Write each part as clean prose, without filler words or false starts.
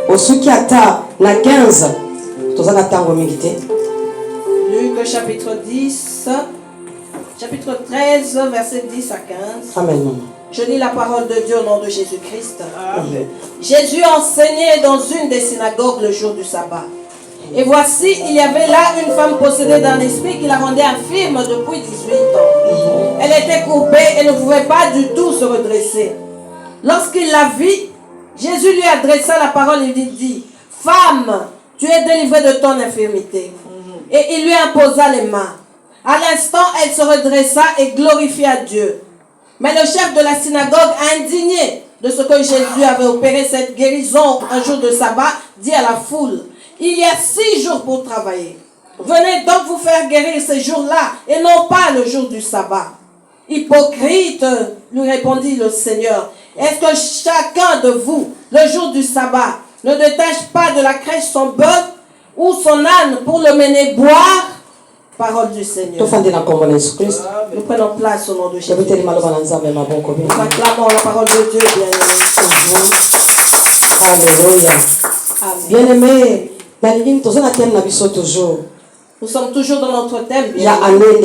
au Sukiata na 15 tozana tango mingité. Luc chapitre 10 chapitre 13 verset 10 à 15. Amen. Je lis la parole de Dieu au nom de Jésus-Christ. Amen. Jésus enseignait dans une des synagogues le jour du sabbat. Et voici, il y avait là une femme possédée d'un esprit qui la rendait infirme depuis 18 ans. Elle était courbée et ne pouvait pas du tout se redresser. Lorsqu'il la vit, Jésus lui adressa la parole et lui dit: Femme, tu es délivrée de ton infirmité. Et il lui imposa les mains. À l'instant, elle se redressa et glorifia Dieu. Mais le chef de la synagogue, indigné de ce que Jésus avait opéré cette guérison un jour de sabbat, dit à la foule: Il y a 6 jours pour travailler. Venez donc vous faire guérir ces jours-là et non pas le jour du sabbat. Hypocrite, lui répondit le Seigneur, est-ce que chacun de vous, le jour du sabbat, ne détache pas de la crèche son bœuf ou son âne pour le mener boire? Parole du Seigneur. Nous prenons place au nom de Jésus. Nous acclamons la parole de Dieu, bien-aimé. Alléluia. Bien-aimé, nous sommes toujours dans notre thème, il y a année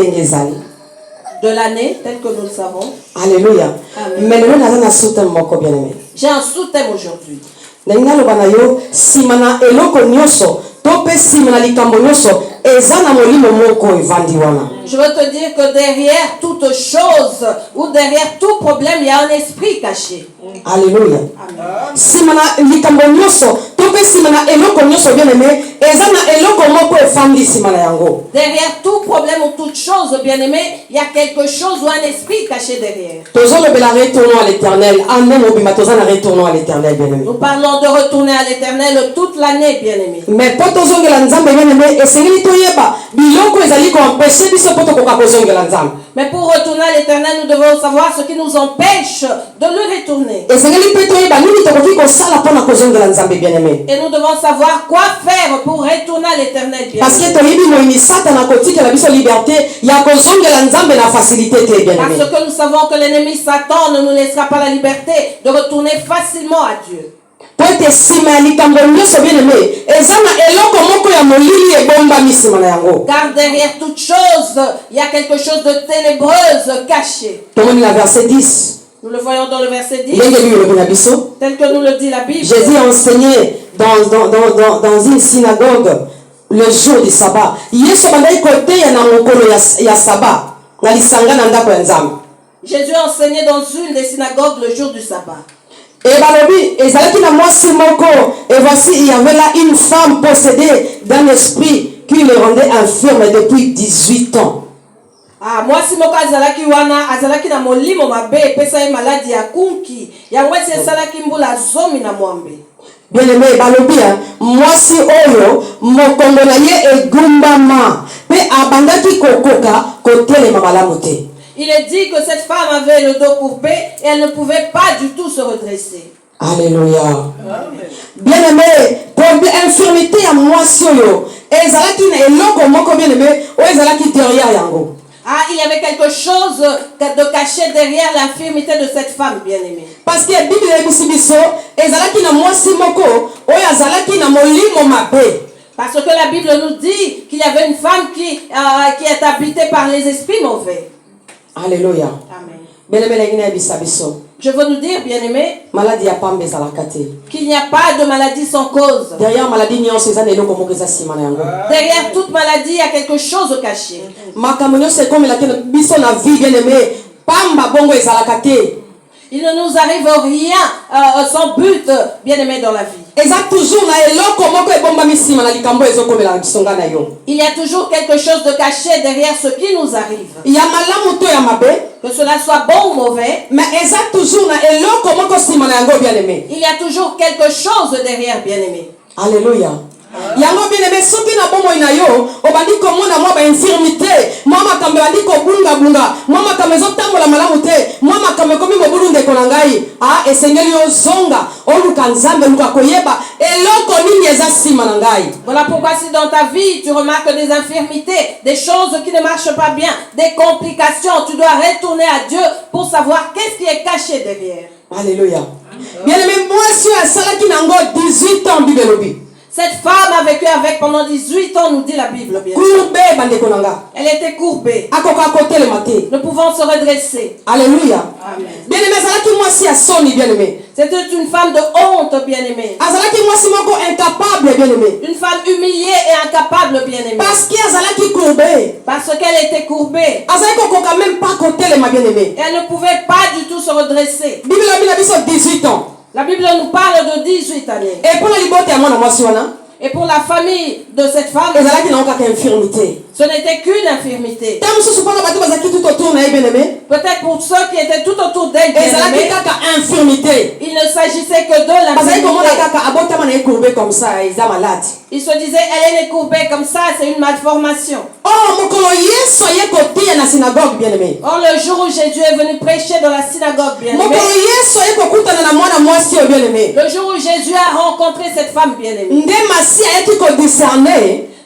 de l'année, tel que nous le savons. Alléluia. J'ai un sous-thème aujourd'hui. Je veux te dire que derrière toute chose ou derrière tout problème, il y a un esprit caché. Alléluia. Derrière tout problème ou toute chose, bien-aimé, il y a quelque chose ou un esprit caché derrière. Nous parlons de retourner à l'éternel toute l'année, bien-aimé. Mais pour retourner à l'éternel, nous devons savoir ce qui nous empêche de le retourner. Et nous devons savoir quoi faire pour retourner à l'éternel. Parce que nous savons que l'ennemi Satan ne nous laissera pas la liberté de retourner facilement à Dieu. Car derrière toute chose, il y a quelque chose de ténébreuse caché. Verset 10. Nous le voyons dans le verset 10. Tel que nous le dit la Bible. Jésus enseignait dans une synagogue le jour du sabbat. Jésus enseignait dans une des synagogues le jour du sabbat. Et voici, il y avait là une femme possédée d'un esprit qui le rendait infirme depuis 18 ans. Ah, moi si moko azalaki wana azalaki na molimo mabe pesa ye maladi ya kunki ya ngwesi esalaki mbula zomi na mwambe. Bien aimé, balobia, moi si oyo mokongo na ye egumbama pe abandaki kokoka kotelema malamu te. Il est dit que cette femme avait le dos courbé et elle ne pouvait pas du tout se redresser. Alléluia. Bien aimé, pour l'infirmité à moi si oyo ezalaki na eloko moko bien aimé o ezalaki derrière yango. Ah, il y avait quelque chose de caché derrière l'infirmité de cette femme bien-aimée. Parce que la Bible ezalaki na mwasi moko oyo azalaki na molimo mabe. Parce que la Bible nous dit qu'il y avait une femme qui est habitée par les esprits mauvais. Alléluia. Amen. Je veux nous dire, bien-aimés, qu'il n'y a pas de maladie sans cause. Derrière toute maladie, il y a quelque chose de caché. Il ne nous arrive rien sans but, bien-aimés, dans la vie. Il y a toujours quelque chose de caché derrière ce qui nous arrive. Que cela soit bon ou mauvais, mais il y a toujours quelque chose derrière, bien-aimé. Alléluia. Yango bien aimé soki na bomo ina yo obandi komona mwa ba infirmité mama kambe bandi ko bunga bunga mama kambe zotambola malamu te mama kambe komi mobulu ndeko na ngai esengeli yo zonga oluka nzambe luka koyeba eloko nini eza sima na ngai. Voilà pourquoi si dans ta vie tu remarques des infirmités, des choses qui ne marchent pas bien, des complications, tu dois retourner à Dieu pour savoir qu'est-ce qui est caché derrière. Alléluia. Bien-aimé, moi si asalaki nango 18 ans Bible lobi. Cette femme a vécu avec pendant 18 ans, nous dit la Bible. Bien. Courbé bandeko nanga. Elle était courbée. Akoka côté le matin. Ne pouvant se redresser. Alléluia. Amen. Bien-aimé, asalaki moi si asoni bien-aimé. C'était une femme de honte, bien-aimée. Azalaki moi si moko incapable bien-aimé. Une femme humiliée et incapable, bien-aimée. Parce que azalaki courbé. Parce qu'elle était courbée. Azalaki kokoka même pas côté le ma bien-aimé. Elle ne pouvait pas du tout se redresser. Bible lobi na biso 18 ans. La Bible nous parle de 18 années. Et pour la liberté à moi na mwasi wana. Et pour la famille de cette femme, Ezalaki na okaka infirmité. ce n'était qu'une infirmité. Tant mususu pona batu bazaki tout autour na ye bien-aimé. Peut-être pour ceux qui étaient tout autour d'elle, Ezalaki bien-aimés, kaka infirmité. il ne s'agissait que de Parce que comment l'infirmité. kaka abotama na ye courbé comme ça, ils sont malades. Il se disait, elle est courbée comme ça, c'est une malformation. Oh, mokolo yeso ye kotia na synagogue bien-aimé. Or, le jour où Jésus est venu prêcher dans la synagogue, bien-aimé, Mokolo yeso ye kokutana na mwana mwasi oyo bien-aimé. le jour où Jésus a rencontré cette femme bien-aimée, Nde masi ayaki kodiscerne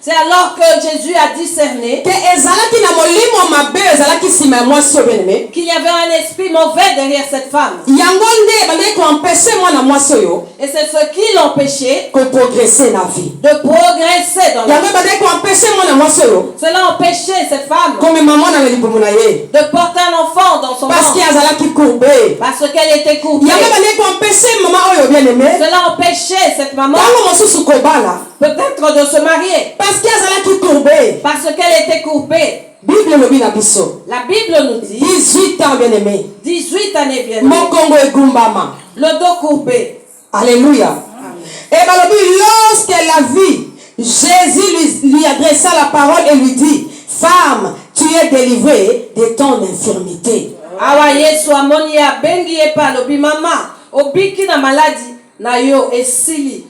c'est alors que Jésus a discerné ke ezalaki na molimo mabe ezalaki nsima ya mwasi oyo bien-aimé. qu'il y avait un esprit mauvais derrière cette femme. Yango nde bandaki koempeshe mwana mwasi oyo Et c'est ce qui l'empêchait koprogresse na vie. de progresser dans la Yango vie. bandaki koempeshe mwana mwasi oyo Cela empêchait cette femme komema mwana na libumu na ye de porter un enfant dans son parce que ventre azalaki courbé. parce qu'elle était courbée. Yango bandaki koempeshe mama oyo bien-aimé Cela empêchait cette maman ntango mosusu kobala peut-être de se marier parce que azalaki courbé. parce qu'elle était courbée. Bible elobi na biso La Bible nous dit 18 ans bien-aimé, 18 années bien aimées, mokongo egumbama. le dos courbé. Alléluia. Amen. Et balobi lorsqu'elle la vit, Jésus lui adressa la parole et lui dit, femme, tu es délivrée de ton infirmité. Awa Yesu amoni ya bengi ye pa lobi mama obiki na maladi na yo esili.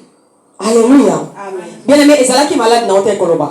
Alléluia. Amen. Bien-aimé, ezalaki malade na ote koloba.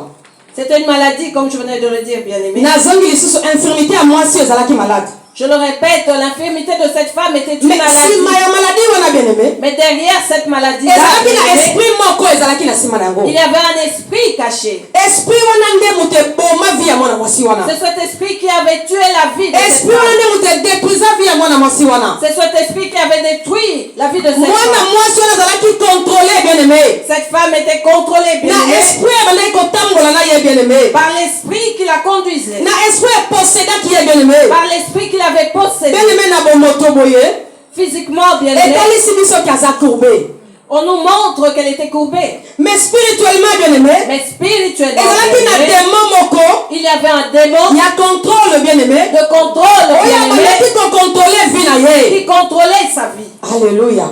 C'était une maladie comme je venais de le dire, bien aimé. Nazongi lisusu infirmité à moi si ezalaki malade. Je le répète, l'infirmité de cette femme était une Mais si maladie. maya maladie wana bien-aimé, Mais derrière cette maladie, ezalaki na esprit moko ezalaki na sima na yango. il y avait un esprit caché. Esprit wana nde moto eboma vie ya mwana mwasi wana. C'est cet esprit qui avait tué la vie de cette Esprit wana femme. nde moto edétruisa vie ya mwana mwasi wana. C'est cet esprit qui avait détruit la vie de cette Mwana femme. mwasi wana azalaki contrôlé bien-aimé. Cette femme était contrôlée, bien Na aimé, esprit ebandaki kotambola na ye bien-aimé. par l'esprit qui la conduisait, Na esprit eposedaki ye bien-aimé. par l'esprit qui l'avait possédée. Bien-aimé na bomoto boye. Physiquement, bien aimé, Etalisi biso ki aza courbé. on nous montre qu'elle était courbée. Mais spirituellement bien-aimé, Mais spirituellement, ezalaki bien na aimé, démon moko il y avait un démon ya contrôle bien-aimé. de contrôle, Oyo bien aimé, abandaki kocontrôle vie na ye. qui contrôlait sa vie. Alléluia.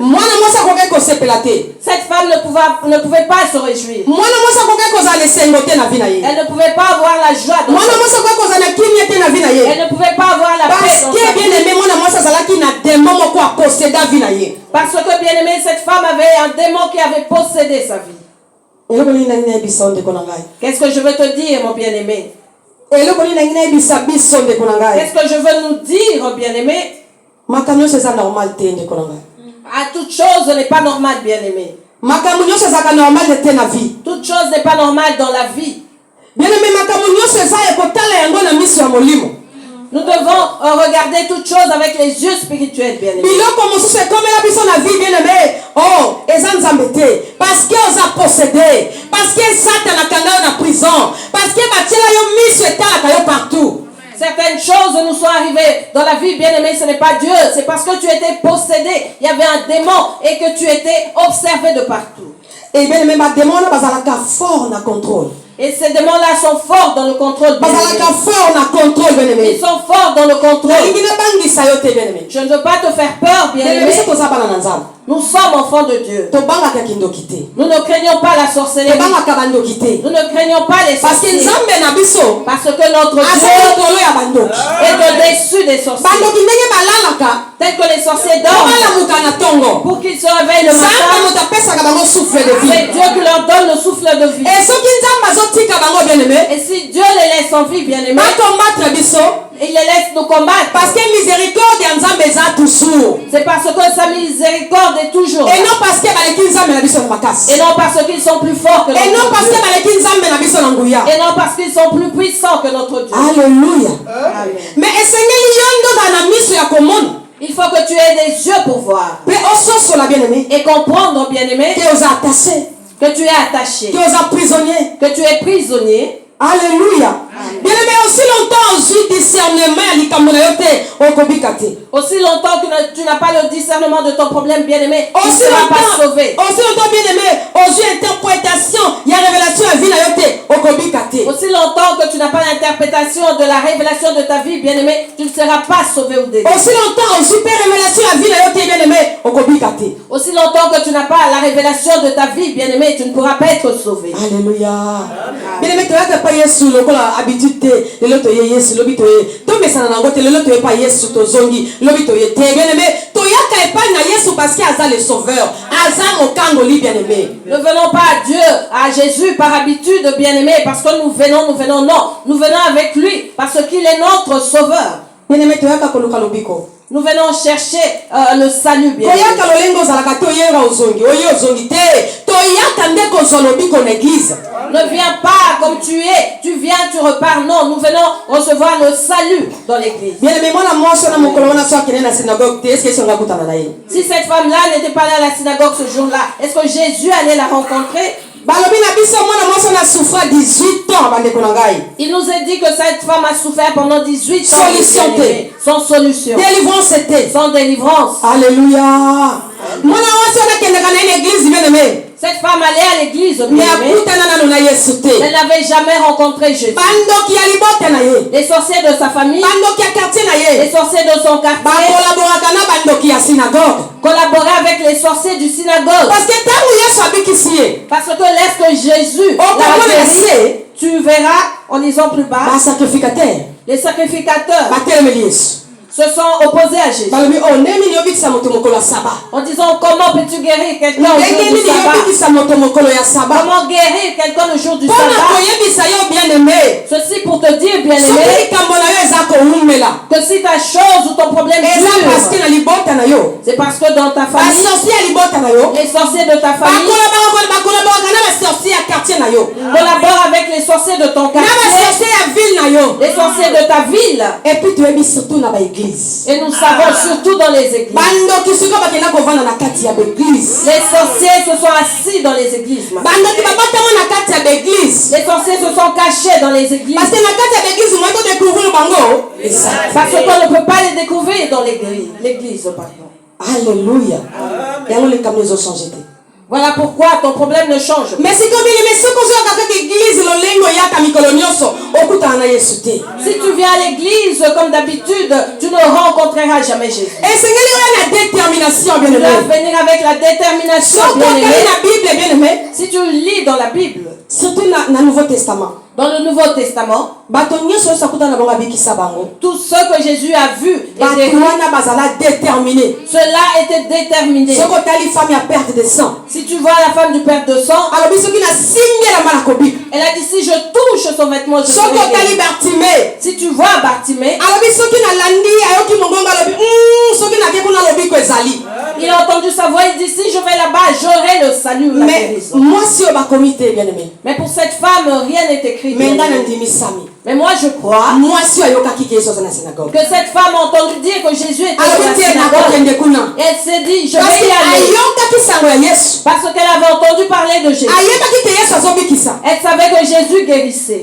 Mwana mwasi akokaki kosepela te. Cette femme ne pouvait pas se réjouir. Mwana mwasi akokaki kozala esengo te na vie na ye. Elle ne pouvait pas avoir la joie dans Mwana sa vie. mwasi akokaki kozala na kimia te na vie na ye. Elle ne pouvait pas avoir la paix Parce dans que sa vie. bien-aimé mwana mwasi azalaki na démon moko aposeda vie na ye. Parce que, bien aimé, cette femme avait un démon qui avait possédé sa vie. eloko nini nangi nayebisa ndeko na ngai. Qu'est-ce que je veux te dire, mon bien-aimé? eloko nini nangi nayebisa biso ndeko na ngai. Qu'est-ce que je veux nous dire, bien-aimé? makambo nyonso eza normal te ndeko na ngai. À toute chose n'est pas normal, bien-aimé. makambo nyonso ezalaka normal te na vie. Toute chose n'est pas normale dans la vie. bien-aimé makambo nyonso eza ekotala yango na miso ya molimo. Nous devons regarder toutes choses avec les yeux spirituels, bien-aimé. biloko mosusu ekomela biso na vie bien-aimé. oh eza nzambe te parce que oza possédé, parce que satan akanga yo na prison, parce que batiela yo miso etalaka yo partout. Certaines choses nous sont arrivées dans la vie, bien-aimé, ce n'est pas Dieu, c'est parce que tu étais possédé. Il y avait un démon et que tu étais observé de partout. et bien-aimé badémon wana bazalaka fort na contrôle. Et ces démons-là sont forts dans le contrôle, bien-aimé. bazalaka fort na contrôle bien-aimé. Ils sont forts dans le contrôle. nalingi nabangisa yo te bien-aimé. Je ne veux pas te faire peur, bien-aimé bien-aimé. biso toza bana na nzambe. Nous sommes enfants de Dieu. tobangaka kindoki te. Nous ne craignons pas la sorcellerie. tobangaka bandoki te. Nous ne craignons pas les parce que sorciers. nzambe na biso Parce que notre aza Dieu likolo ya bandoki. est au-dessus des sorciers. bandoki ndenge balalaka Tel que les sorciers dorment babalamuka na ntongo. pour qu'ils se réveillent le nzambe matin. moto apesaka bango souffle de C'est vie. Dieu qui leur donne le souffle de vie. et soki nzambe azotika bango bien-aimé Et si Dieu les laisse en vie, bien-aimés, bakombatre biso il les laisse nous combattre. parce que miséricorde ya nzambe eza toujours C'est parce que sa miséricorde est toujours et là. non parce que baleki nzambe na biso na makasi Et non parce qu'ils sont plus forts que et non notre parce Dieu. que baleki nzambe na biso na nguya. Et non parce qu'ils sont plus puissants que notre Dieu. Alléluia. Amen. mais esengeli yo ndoka na miso ya komona Il faut que tu aies des yeux pour voir. Pe ososo la bien-aimé. Et comprendre, bien-aimé, Que vous attaché. que tu es attaché. Que vous prisonnier. Que tu es prisonnier. Alléluia. Bien-aimé, aussi longtemps au discernement à l'ikamonayote au kobikate. Aussi longtemps que tu n'as pas le discernement de ton problème, bien-aimé, tu ne Aussi seras pas sauvé. longtemps, bien-aimé, aux interprétation, il y a révélation à vie nayote au kobikate. Aussi longtemps que tu n'as pas l'interprétation de la révélation de ta vie, bien-aimé, tu ne seras pas sauvé ou délivré. Aussi longtemps, aux super révélation à vie nayote, bien-aimé, au kobikate. Aussi longtemps que tu n'as pas la révélation de ta vie, bien-aimé, tu ne pourras pas être sauvé. Alléluia. Bien-aimé, tu n'as pas Yesu lokola habitude te lelo to ye Yesu lobi to ye to mesana na ngote lelo to ye pa Yesu to zongi lobi to ye te bien-aimé to yaka epa na Yesu parce que aza le sauveur aza mokango li bien-aimé. Ne venons pas à Dieu, à Jésus par habitude, bien-aimé, parce que nous venons, non, nous venons avec lui parce qu'il est notre sauveur. Bien-aimé to yaka koluka lobiko. Nous venons chercher le salut, bien aimé. Ne viens pas comme tu es, tu viens, tu repars. Non, nous venons recevoir le salut dans l'église. Si cette femme-là n'était pas là à la synagogue ce jour-là, est-ce que Jésus allait la rencontrer? Il nous a dit que cette femme a souffert pendant 18 ans. Sans solution. Délivrance c'était. Sans délivrance. Alléluia. Cette femme allait à l'église, mais elle n'avait jamais rencontré Jésus. Les sorciers de sa famille, les sorciers de son quartier, collaboraient avec les sorciers du synagogue. Parce que lorsque Jésus l'a guéri, tu verras en lisant plus bas, les sacrificateurs se sont opposés à Jésus. En disant, comment peux-tu guérir quelqu'un le jour du sabbat? Comment guérir quelqu'un le jour du sabbat? Ceci pour te dire, bien-aimé, que si ta chose ou ton problème dure, c'est parce que dans ta famille, les sorciers de ta famille collaborent avec les sorciers de ton quartier, les sorciers de ta ville. Et puis tu es surtout dans l'église. Et nous savons surtout dans les églises. Les sorciers se sont assis dans les églises. Les sorciers se sont cachés dans les églises. Parce qu'on ne peut pas les découvrir dans l'église. Alléluia. Voilà pourquoi ton problème ne change pas. Si tu viens à l'église comme d'habitude, tu ne rencontreras jamais Jésus. Tu dois venir avec la détermination, bien-aimé. Si tu lis dans la Bible, surtout dans le Nouveau Testament, dans le Nouveau Testament, tout ce que Jésus a vu, cela était déterminé. Si tu vois la femme du perte de sang, elle a dit, si je touche son vêtement, je serai guéri. Si tu vois Bartimée, il a entendu sa voix, il dit, si je vais là-bas, j'aurai le salut. Mais pour cette femme, rien n'est écrit. Mais moi je crois que cette femme a entendu dire que Jésus était dans la synagogue. Et elle s'est dit, je vais y aller. Parce qu'elle avait entendu parler de Jésus. Elle savait que Jésus guérissait.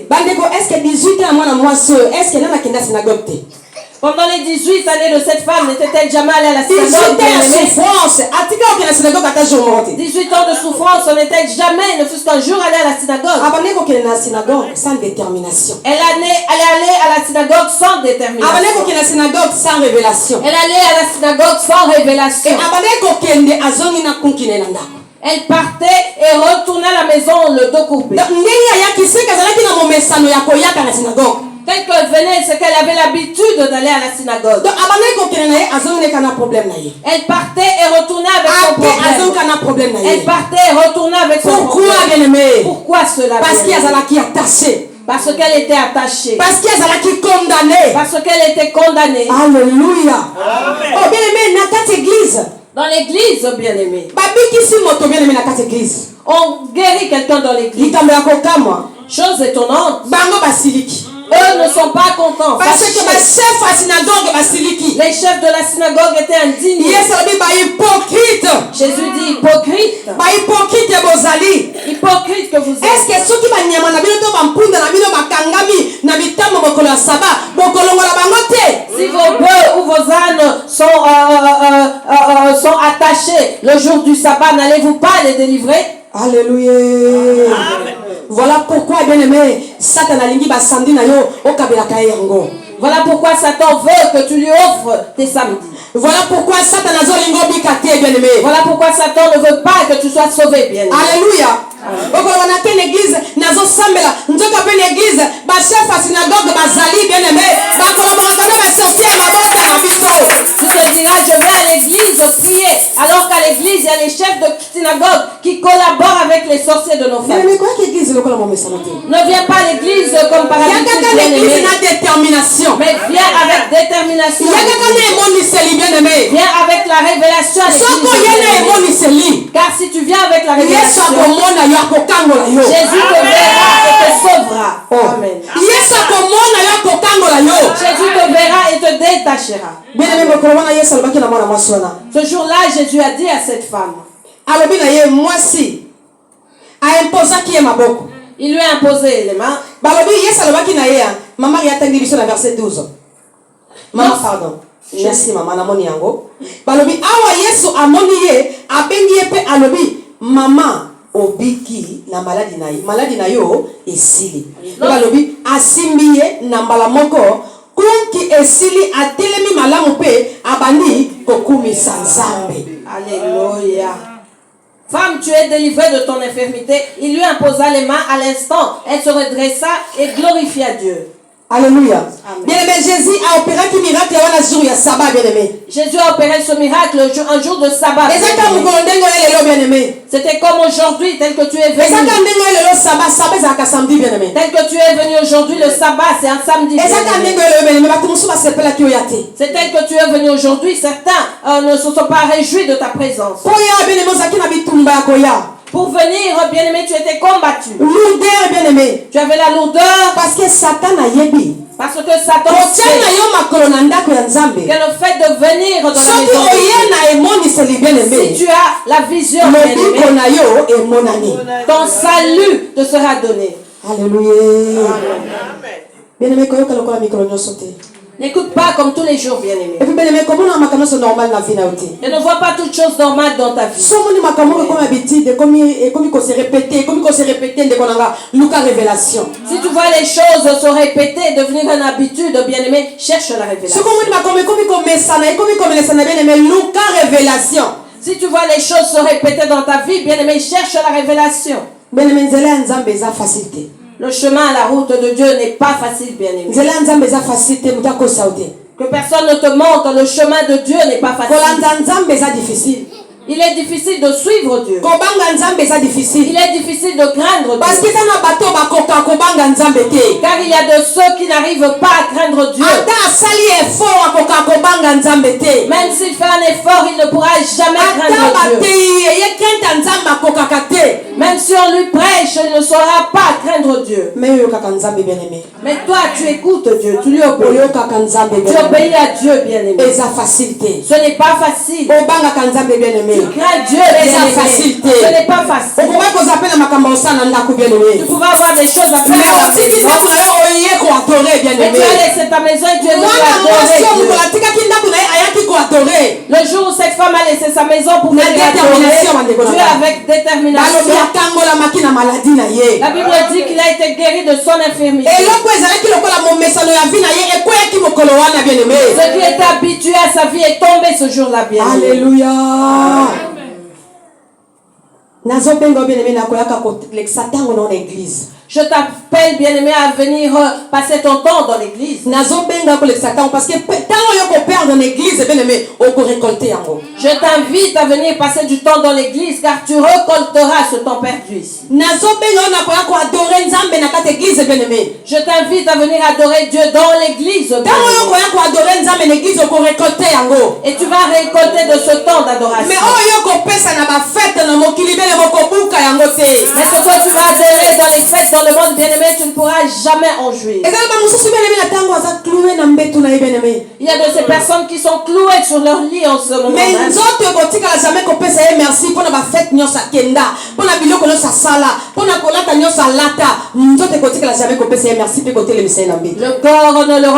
Pendant les 18 années de cette femme, n'était-elle jamais allée à la synagogue? 18 ans de souffrance, n'était-elle jamais, ne fût-ce qu'un jour allée à la synagogue? Sans détermination. Elle allait à la synagogue sans détermination. Sans révélation. Elle allait à la synagogue sans révélation. Elle partait et retournait à la maison le dos courbé. Tel qu'elle venait, c'est qu'elle avait l'habitude d'aller à la synagogue. Elle partait et retournait avec son problème. Elle partait et retournait avec son problème. Pourquoi cela? Parce qu'elle était attachée. Parce qu'elle était condamnée. Alléluia. Oh, bien-aimé, dans église. Dans l'église, bien-aimé. On guérit quelqu'un dans l'église. Chose étonnante. Eux ne sont pas contents. Parce que fâchés. ma chef à synagogue basiliki. Les chefs de la synagogue étaient indignés. Yes, alobi ba hypocrite. Jésus dit hypocrite. Ba hypocrite bozali. Hypocrite que vous Est-ce êtes. que soki ba nyama na bino to ba mpunda na bino bakangami na bitambo mokolo ya saba bokolongola bango te? Si vos bœufs ou vos ânes sont attachés le jour du sabbat, n'allez-vous pas les délivrer? Alléluia. Voilà pourquoi, bien aimé, Satan a lingi basandi na yo okabelaka yango. Voilà pourquoi Satan veut que tu lui offres tes samedis. Voilà pourquoi Satan a zolingo bikate, bien aimé. Voilà pourquoi Satan ne veut pas que tu sois sauvé, bien aimé. Alléluia. Okoloba na ke l'église nazo sambela nzoka pe l'église ba chef à synagogue bazali bien aimé bakoloba kana ba sortir mabota na biso. Tu te diras, je vais à l'église prier, alors qu'à l'église, il y a les chefs de synagogue qui collaborent avec les sorciers de nos familles. Mais quoi que l'église lokola mo mesana te? Ne viens pas à l'église comme par habitude, Yakaka bien l'église aimé, na détermination. mais viens avec détermination. Yakaka na emoniseli bien aimé. Viens avec la révélation à Soko l'église. yena bien aimé. emoniseli. Car si tu viens avec la Yesu révélation, akomona yo akokangola yo. Jésus te verra et te sauvera. Amen. Yesu akomona yo akokangola yo. Jésus te verra et te détachera. Bien aimé mokolo wana Yesu alobaki na mwana mwasi wana. Ce jour-là, Jésus a dit à cette femme, Alobi na ye mwasi aimposaki ye maboko. il lui a imposé les mains. Balobi Yesu alobaki na ye mama yatangi biso na verset 12. Mama pardon. Merci mama namoni yango. Balobi awa Yesu amoni ye abengi ye pe alobi mama obiki na maladi na ye. Maladi na yo esili. Balobi asimbi ye na mbala moko konki esili atelemi malamu pe abandi kokumisa Nzambe. Alléluia. Femme, tu es délivrée de ton infirmité. Il lui imposa les mains à l'instant. Elle se redressa et glorifia Dieu. Alléluia. Amen. Bien aimé, Jésus a opéré un miracle wana jour ya sabbat, bien aimé. Jésus a opéré ce miracle un jour de sabbat. Et ça quand vous bien aimé. C'était comme aujourd'hui, tel que tu es Et ça venu. quand le sabbat, sabbat c'est un samedi, bien aimé. Tel que tu es venu aujourd'hui, le sabbat, c'est un samedi. Et ça quand bien-aimé. bien aimé, tout le monde s'appelle la kioyate. C'est tel que tu es venu aujourd'hui. Certains ne se sont pas réjouis de ta présence. Koya bien aimé, zaki na bitumba koya. Pour venir, bien-aimé, tu étais combattu. Lourdeur, bien aimé. Tu avais la lourdeur Parce que Satan a yebi. parce que Satan sait Kotia na yo makolo na ndako ya Nzambe. que le fait de venir dans la Soki maison de Dieu, oye na emoni seli bien si aimé. tu as la vision, bien-aimé, Lobiko na yo emonani. ton salut te sera donné. Alléluia. Bien aimé, koyoka lokola mikolo nyoso te. N'écoute pas comme tous les jours, bien-aimé. Et puis bien aimé, comment on a makambo c'est normal na vie na yote. Et ne vois pas toutes choses normales dans ta vie. Somo ni makambo comme habitude, comme qu'on se répéter de konanga Luka révélation. Si tu vois les choses se répéter, devenir une habitude, bien-aimé, cherche la révélation. Somo ni makambo comme mesana, comme lesana bien aimé Luka révélation. Si tu vois les choses se répéter dans ta vie, bien-aimé, cherche la révélation. Bien aimé, nzela nzambe eza facilité. Le chemin à la route de Dieu n'est pas facile, bien-aimé. Nzela nzambe eza facilité, mutako sauter. Que personne ne te montre, le chemin de Dieu n'est pas facile. Kolanda nzambe eza difficile. Il est difficile de suivre Dieu. Kobanga nzambe eza difficile. Il est difficile de craindre Parce que Dieu. ça na bato bakoka kobanga nzambe te. Car il y a de ceux qui n'arrivent pas à craindre Dieu. Ata asali effort akoka kobanga nzambe te. Même s'il fait un effort, il ne pourra jamais Ata craindre Dieu. batei ye kenta nzambe akokaka te. Même si on lui prêche, il ne saura pas craindre Dieu. Mais oyokaka nzambe bien aimé. Mais toi, tu écoutes Dieu, tu lui obéis. Oyokaka nzambe Tu bien aimé. obéis à Dieu, bien-aimé. Eza facilité. Ce n'est pas facile. Obangaka nzambe bien aimé. Tu crains Dieu, Eza bien-aimé. facilité. Ce n'est pas facile. Okoka kozapela makambo osala ndako bien Tu aimé. pourras avoir des choses à faire Mais à la otiki maison. ndako na yo oye koadore bien Mais tu aimé. as laissé ta maison et tu es venu Mwana mwasi oyo adorer mokolo Dieu. atikaki ndako na ye ayaki koadore. Le jour où cette femme a laissé sa maison pour La venir détermination, adorer, Mandeko Dieu Nanga. avec Balobi détermination. akangolamaki na maladi na ye. La Bible dit qu'il a été guéri de son infirmité. eloko ezalaki lokola momesano ya vi na ye ekweyaki mokolo wana bien aimé. Ce qui était habitué à sa vie est tombé ce jour-là, bien aimé. Alléluia. Nazobenga bien aimé nakoyaka kolekisa ntango na église. Je t'appelle, bien-aimé, à venir passer ton temps dans l'église. Nazobenga kolekisa ntango parce que ntango yo koperdre na église bien aimé okorécolte yango. Je t'invite à venir passer du temps dans l'église car tu récolteras ce temps perdu ici. Nazobenga yo nakoya koadore nzambe na kati église bien aimé. Je t'invite à venir adorer Dieu dans l'église. Ntango yo bien-aimé. koya koadore nzambe na église okorécolte yango. Et tu vas récolter de ce temps d'adoration. Mais oyo kopesa na bafete na mokili bele mokobuka yango te. Mais ce que tu vas donner dans les fêtes, dans dans le monde, bien-aimé, tu ne pourras jamais en jouir. Eza ba mususu bien-aimé na tango aza cloué na mbetu na ye bien-aimé. Il y a de ces personnes qui sont clouées sur leur lit en ce moment Mais même. nzoto ekotikala jamais kopesa ye merci mpona bafete nyonso akenda mpona biloko nyonso asala mpona kolata nyonso alata nzoto ekotikala jamais kopesa ye merci mpe kotelemisa ye na mbetu. Le corps ne le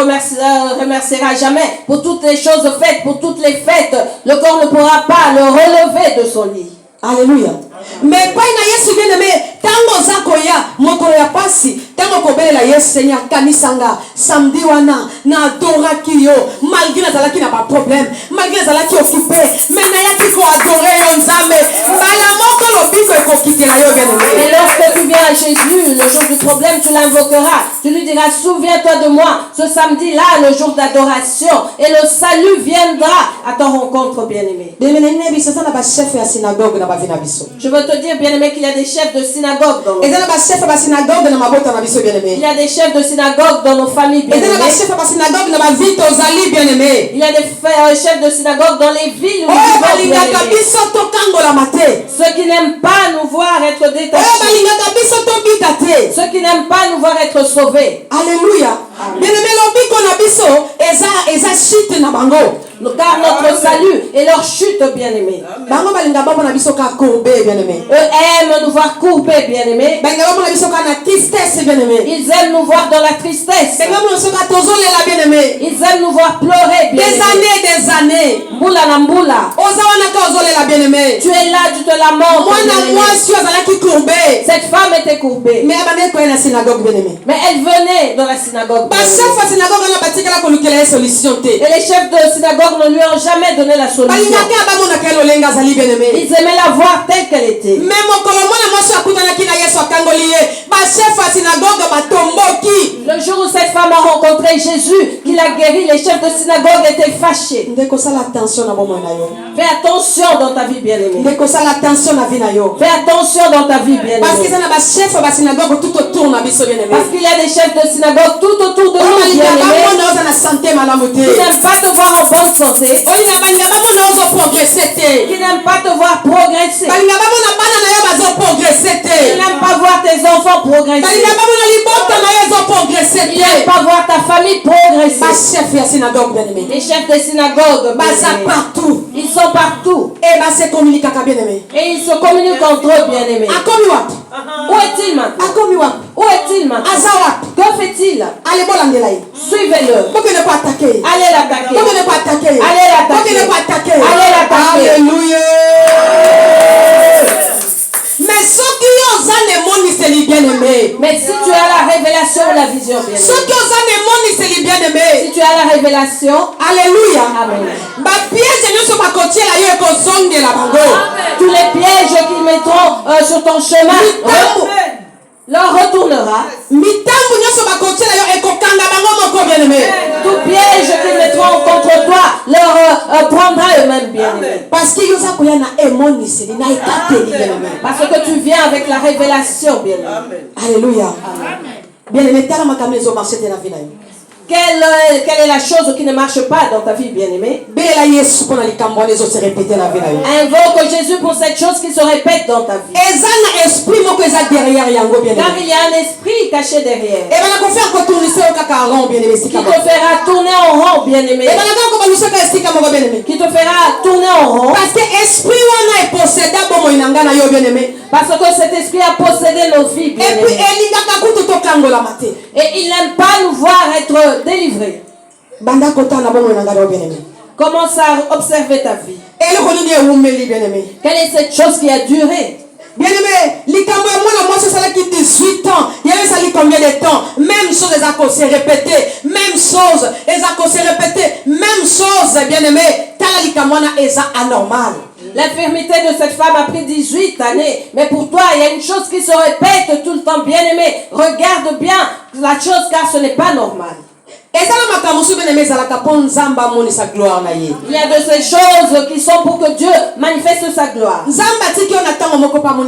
remerciera jamais pour toutes les choses faites, pour toutes les fêtes. Le corps ne pourra pas le relever de son lit. Alléluia. Mais pas na Yesu bien-aimé, tango za koya mokolo ya pasi, tango kobelela Yesu Seigneur kanisanga, samedi wana na adoraki yo, malgré nazalaki na ba problème, malgré nazalaki occupé, mais na yaki ko adorer yo nzambe. Bala moko lobiko ekokitela yo bien-aimé. Et lorsque tu viens à Jésus, le jour du problème, tu l'invoqueras. Tu lui diras, souviens-toi de moi, ce samedi-là, le jour d'adoration, et le salut viendra à ton rencontre, bien-aimé. Je veux te dire, bien-aimé, qu'il y a des chefs de synagogue dans nos familles. Il y a des chefs de synagogue dans nos familles, bien-aimés. Il y a des chefs de synagogue dans les villes où nous vivons, bien-aimés. Ceux qui n'aiment pas nous voir être détachés. Ceux qui n'aiment pas nous voir être sauvés. Alléluia. Bien-aimé, Car notre salut et leur chute, bien-aimés. Eux aiment nous voir courbés, bien-aimés. Ils aiment nous voir dans la tristesse. Ils aiment nous voir pleurer, bien-aimés. Des années. Mboula na mboula. Tu es là, tu te lamentes. Cette femme était courbée. Mais elle venait dans la synagogue. Et les chefs de synagogue ne lui ont jamais donné la solution. Ils aimaient la voir telle qu'elle était. Le jour où cette femme a rencontré Jésus, qu'il a guéri, les chefs de synagogue étaient fâchés. Fais attention dans ta vie, bien-aimée. Fais attention dans ta vie, bien-aimée. Parce qu'il y a des chefs de synagogue tout autour de nous, bien-aimés. Qui n'aiment pas te voir en bonne santé. Qui n'aiment pas te voir progresser. Qui n'aiment pas voir tes enfants progresser. Qui n'aiment pas voir ta famille progresser. Les chefs de synagogue, partout. Ils sont partout. Et ils se communiquent entre eux, bien-aimés. Où est-il maintenant? Où est-il maintenant? Que fait-il? Suivez-le. Allez l'attaquer. Allez l'attaquer. Allez l'attaquer. Alléluia. Mais si tu as la révélation ou la vision, bien-aimé. Si tu as la révélation, alléluia. Amen. Tous les pièges qu'ils mettront sur ton chemin leur retournera. Tout piège qu'ils mettront contre toi leur prendra eux-mêmes, bien-aimés. Parce que tu viens avec la révélation, bien-aimé. Alléluia. Bien-aimé, quelle est la chose qui ne marche pas dans ta vie, bien-aimé? Invoque Jésus pour cette chose qui se répète dans ta vie. Car il y a un esprit caché derrière qui te fera tourner en rond, bien-aimé. Qui te fera tourner en rond. Parce que cet esprit a possédé nos vies, bien-aimé. Et il n'aime pas nous voir être délivrés. Commence à observer ta vie. Quelle est cette chose qui a duré? Bien-aimé, ça qui 18 ans, il y a ça combien de temps? Même chose, les accords se répéter. Même chose, les accords se répéter. Même chose, bien-aimé. Anormal. L'infirmité de cette femme a pris 18 années. Mais pour toi, il y a une chose qui se répète tout le temps. Bien-aimé, regarde bien la chose car ce n'est pas normal. Il y a de ces choses qui sont pour que Dieu manifeste sa gloire.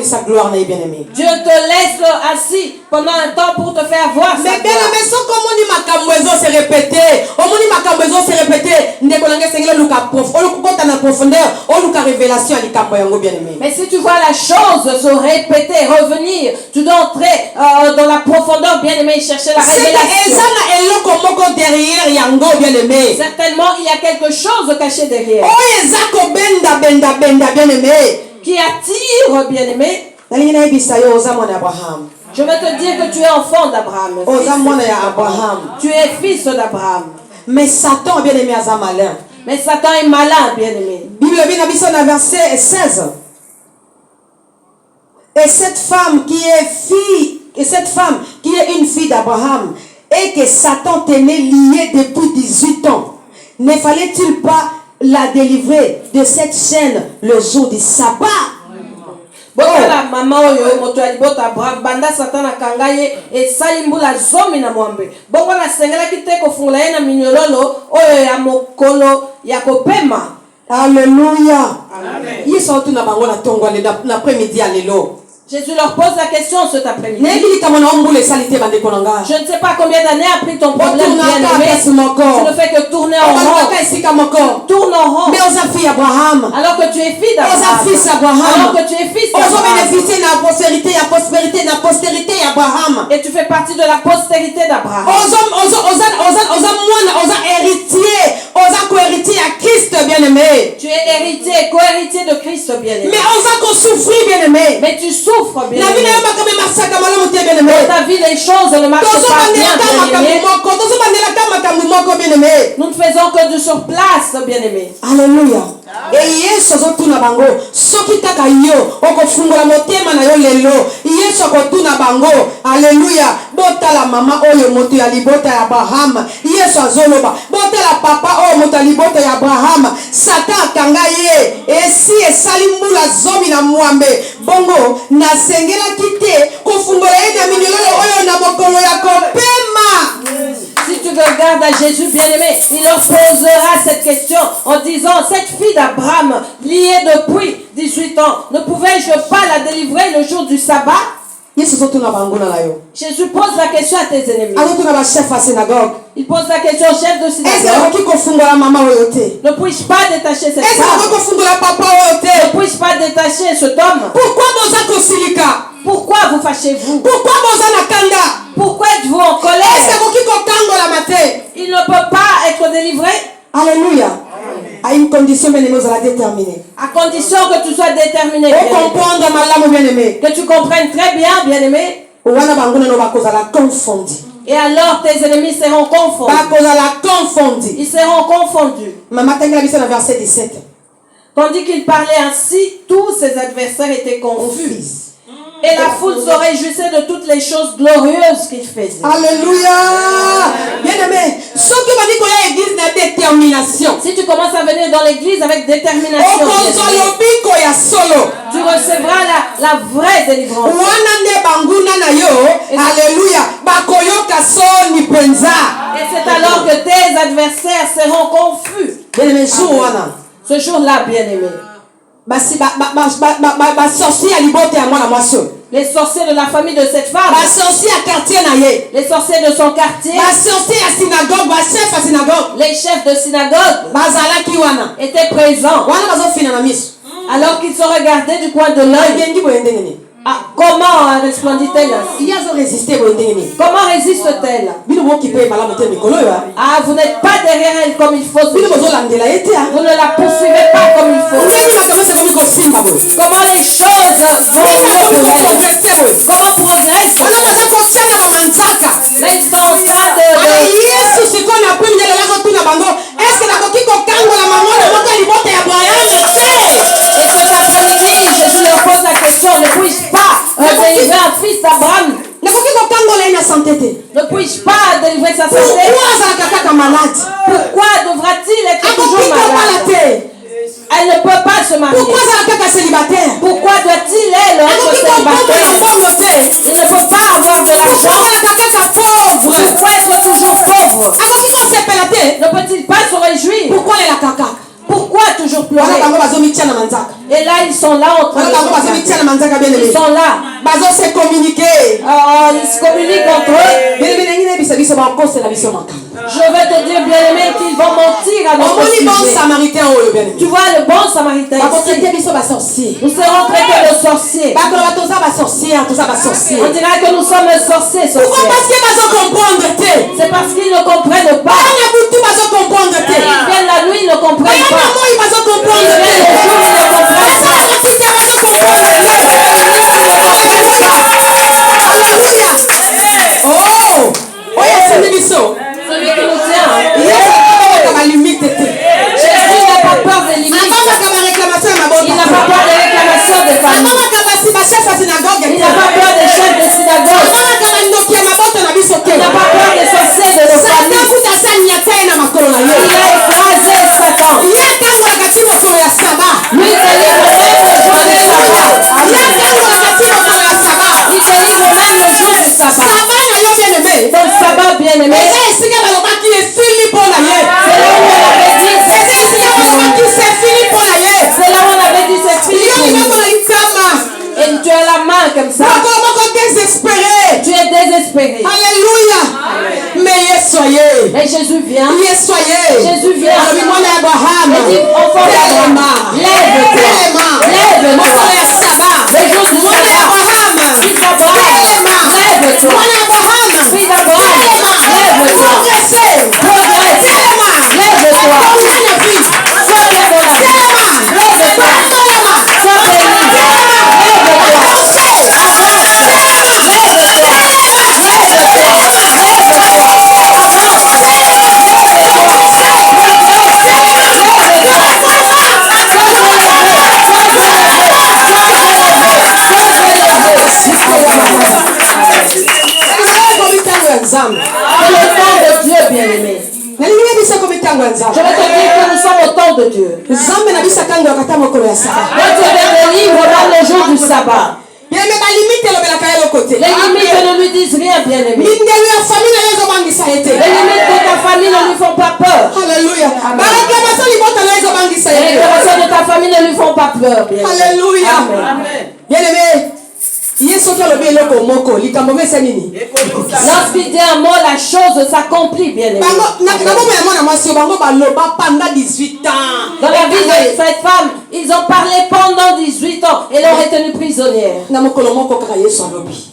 sa gloire, bien-aimé. Dieu te laisse assis pendant un temps pour te faire voir sa Mais bien gloire. aimé, sans comment ni ma camouezo se répéter, au moins ni ma camouezo se répéter, ne connais seigneur luka prof, on luka dans la profondeur, on luka révélation à l'ikamboyango bien-aimé. Mais si tu vois la chose se répéter, revenir, tu dois entrer dans la profondeur, bien-aimé, et chercher la révélation. Derrière yango bien-aimé. Certainement, il y a quelque chose caché derrière. Oh ezako benda bien-aimé. Qui attire, bien-aimé. Je Je vais te dire que tu es enfant d'Abraham. Tu es fils d'Abraham. Mais Satan, bien-aimé, a malin. Mais Satan est malin, bien-aimé. Bible bien habité dans verset 16. Et cette femme qui est une fille d'Abraham, et que Satan tenait liée depuis 18 ans, ne fallait-il pas la délivrer de cette chaîne le jour du sabbat? La maman oyo moto ya libota Abraham banda Satan akanga ye esali mbula zomi na mwambe bongo na sengela kite kofungula ye na minyololo oyo ya mokolo ya kopema. Alléluia. Yesu tuna bango na tongo na après-midi à lelo. Jésus leur pose la question cet après-midi. Je ne sais pas combien d'années a pris ton problème, bien-aimé. Tu ne fais que tourner en rond. Tourne en rond. Alors que tu es fille d'Abraham. Alors que tu es fils d'Abraham. Et tu fais partie de la postérité d'Abraham. Tu es héritier, co-héritier de Christ, bien-aimé. Mais tu souffres. Dans ta vie, les choses ne marchent pas bien, bien-aimé. Nous ne faisons que du sur place, bien-aimé. Alléluia. Et Yesu azotuna bango soki kaka yo okofungola motema na yo lelo Yesu akotuna bango. Alléluia. Botala mama oyo moto ya libota ya Abraham. Yesu azoloba botala papa oyo moto ya libota ya Abraham. Satan akanga ye esi esali mbula zomi na mwambe bongo na sengela kite kofungola ye na minyololo oyo na mokolo ya kopema. Si tu regardes à Jésus, bien-aimé, il leur posera cette question en disant, cette fille d'Abraham, liée depuis 18 ans, ne pouvais-je pas la délivrer le jour du sabbat? Jésus pose la question à tes ennemis. Il pose la question au chef de synagogue. Ne puis-je pas détacher cette femme? Ne puis-je pas détacher cet homme? Pourquoi vous fâchez-vous? Pourquoi êtes-vous en colère? Il ne peut pas être délivré. Alléluia. À une condition, bien aimé, vous allez déterminer. À condition que tu sois déterminé. Que tu comprennes très bien, bien aimé. Et alors tes ennemis seront confondus. Ils seront confondus. Verset 17. Tandis qu'il parlait ainsi, tous ses adversaires étaient confus. Et la foule se réjouissait de toutes les choses glorieuses qu'il faisait. Alléluia. Bien-aimé, si tu commences à venir dans l'église avec détermination, tu recevras la vraie délivrance. Et c'est alors que tes adversaires seront confus. Ce jour-là, bien-aimé. Les sorciers de la famille de cette femme, les sorciers de son quartier, les chefs de synagogue étaient présents. Alors qu'ils se regardaient du coin de l'œil. Comment resplendit-elle? Comment résiste-t-elle? Vous n'êtes pas derrière elle comme il faut. Vous ne la poursuivez pas comme il faut. Comment les choses vont mieux pour elle? Comment progresse? Mais ils sont en train de... Et cet après-midi, Jésus leur pose la question, ne puis-je pas délivrer un fils d'Abraham? Ne puis-je pas délivrer sa santé? Pourquoi devra-t-il être toujours malade? Elle ne peut pas se marier. Pourquoi doit-il être célibataire? Il ne peut pas avoir de l'argent. Pourquoi être toujours pauvre? Ne peut-il pas se réjouir? Pourquoi toujours pleurer? Et là, ils sont sont là en train de se regarder. Ils sont là. Bazo se communiquer. Ils se communiquent entre eux. Je vais te dire, bien-aimé, qu'ils vont mentir à notre sujet. Tu vois le bon samaritain ici. Nous serons traités de sorciers. On dira que nous sommes sorciers. Pourquoi? Parce qu'ils ne comprennent pas. C'est parce qu'ils ne comprennent pas. Ils viennent la nuit, ils ne comprennent pas. Ils viennent le jour, ils ne comprennent pas. Celui qui nous tient. Jésus n'a pas peur des limites. Il n'a pas peur des réclamations des familles. Il n'a pas peur des chefs de synagogue. Il n'a pas peur des sorciers de nos familles. Il a écrasé Satan. Lui délivre même le jour du sabbat. Il délivre même le jour du sabbat. Donc sabbat bien-aimé. C'est là où on avait dit c'est là où on avait dit c'est fini. Et tu as la main comme ça. Tu es désespéré. Alléluia. Mais Et Jésus vient. Jésus vient. Il dit, enfant d'Abraham, lève-toi. Lève-toi. Le jour du sabbat. Fils d'Abraham, lève-toi. Fils d'Abraham, lève-toi. Progresse. Lève-toi. Sois développé. Lève-toi. Sois béni. C'est le temps de Dieu, bien-aimé. Je vais te dire que nous sommes au temps de Dieu. Dieu te délivre dans le jour du sabbat. Les limites ne lui disent rien, bien-aimé. Les limites de ta famille ne lui font pas peur. Alléluia. Les réclamations de ta famille ne lui font pas peur, bien-aimé. Alléluia. Bien-aimé. Lorsqu'il dit un mot, la chose s'accomplit, bien-aimé. Dans la vie de cette femme, ils ont parlé pendant 18 ans et l'ont retenue prisonnière. En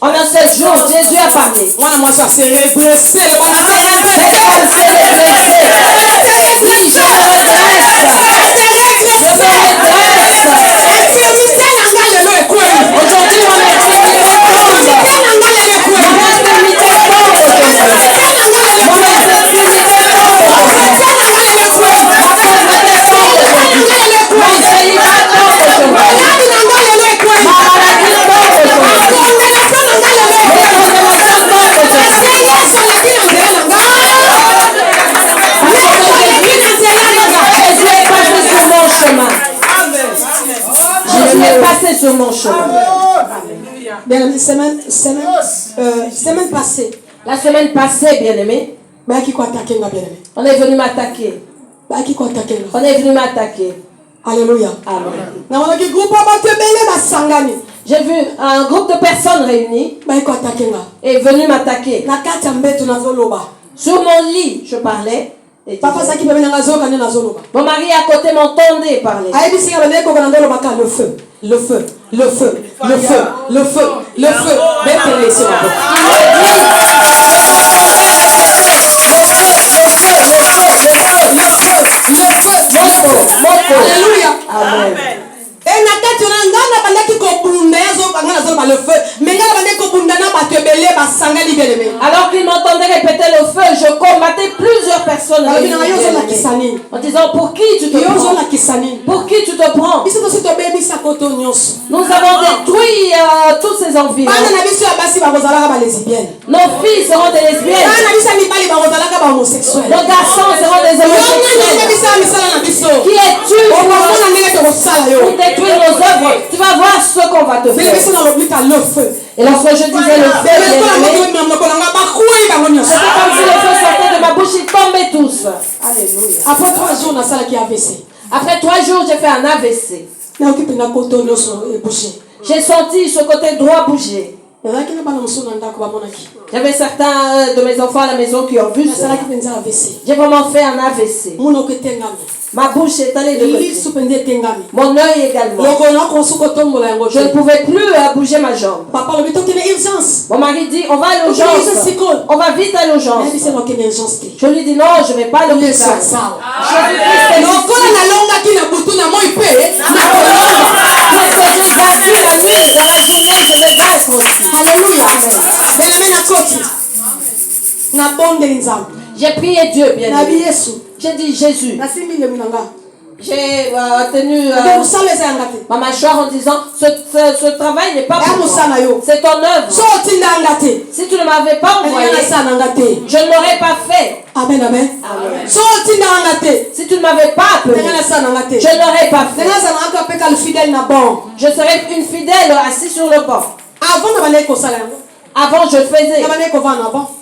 un seul jour, Jésus a parlé. Oui, je me redresse. Aujourd'hui, mon infirmité tombe. Sur mon chemin. Semaine passée. La semaine passée, bien-aimé, on est venu m'attaquer. On est venu m'attaquer. Alléluia. Amen. J'ai vu un groupe de personnes réunies et venu m'attaquer. Sur mon lit, je parlais. Mon mari à côté m'entendait parler. Le feu, le feu, le feu, le feu, le feu. Alléluia. Amen. Alors qu'il m'entendait répéter le feu, je combattais plusieurs personnes en disant pour qui tu te prends? Pour qui tu te prends? Nous avons détruit tous ces envies. Nos filles seront des lesbiennes. Nos garçons seront des homosexuels. Qui es-tu pour détruire nos œuvres? Tu vas voir ce qu'on va te faire. Et lorsque je disais le feu, c'était comme si le feu sortait de ma bouche, ils tombaient tous. Alléluia. Après 3 jours, j'ai fait un AVC. Et J'ai senti ce côté droit bouger. J'avais certains de mes enfants à la maison qui ont vu ça. J'ai vraiment fait un AVC. Ma bouche est allée de côté. Mon œil également. Je ne pouvais plus bouger ma jambe. Mon mari dit, on va à l'urgence. On va vite à l'urgence. Je lui dis, non, je ne vais pas à l'hôpital. J'ai prié Dieu, bien aimé. J'ai dit Jésus. J'ai tenu ma mâchoire en disant ce travail n'est pas pour moi. C'est ton œuvre. Si tu ne m'avais pas envoyé, je ne l'aurais pas fait. Amen, amen. Si tu ne m'avais pas appelé, je ne l'aurais pas fait. Je serais une fidèle assise sur le banc. Avant, je faisais.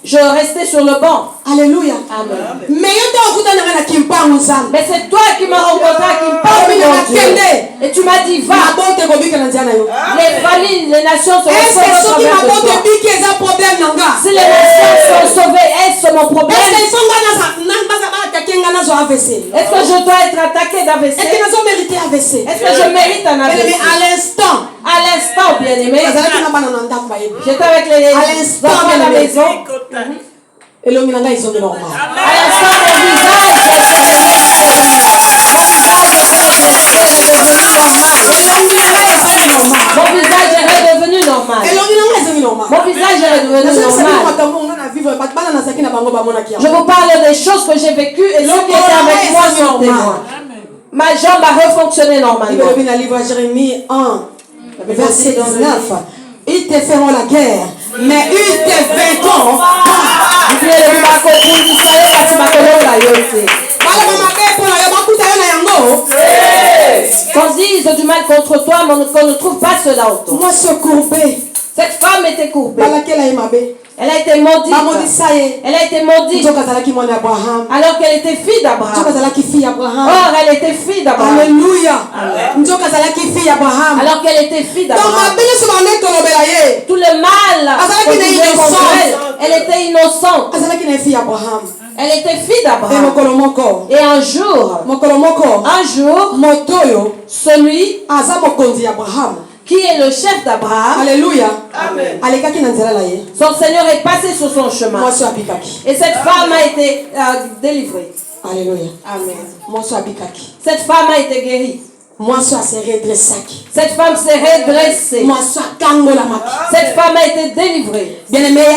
Je restais sur le banc. Alléluia. Amen. Mais c'est toi qui m'as rencontré à Kimpa. Et tu m'as dit, va. Les familles, les nations seront sauvées au travers de toi. Si les nations sont sauvées, est-ce mon problème? Est-ce que je dois être attaqué d'AVC? Est-ce que je mérite un AVC? À l'instant, bien aimé, j'étais avec les enfants à la maison. À l'instant, mon visage est redevenu normal. Mon visage est redevenu normal. Je vous parle des choses que j'ai vécues et ceux qui étaient avec moi sont témoins. Ma jambe a refonctionné normalement. Jérémie 1, verset 19. Ils te feront la guerre, mais ils te vaincront. Qu'on dise du mal contre toi, mais qu'on ne trouve pas cela en toi. Moi, ce courbé. Cette femme était courbée. Elle a été maudite. Elle a été maudite. Alors qu'elle était fille d'Abraham. Or, elle était fille d'Abraham. Alléluia. Alors qu'elle était fille d'Abraham. Tout le mal qu'on disait contre elle, elle était innocente. Elle était fille d'Abraham. Et un jour, celui qui est le chef d'Abraham, alléluia, amen, son Seigneur est passé sur son chemin. Et cette femme a été délivrée. Alléluia. Amen. Cette femme a été guérie. Cette femme s'est redressée. Cette femme a été délivrée. Bien-aimé, il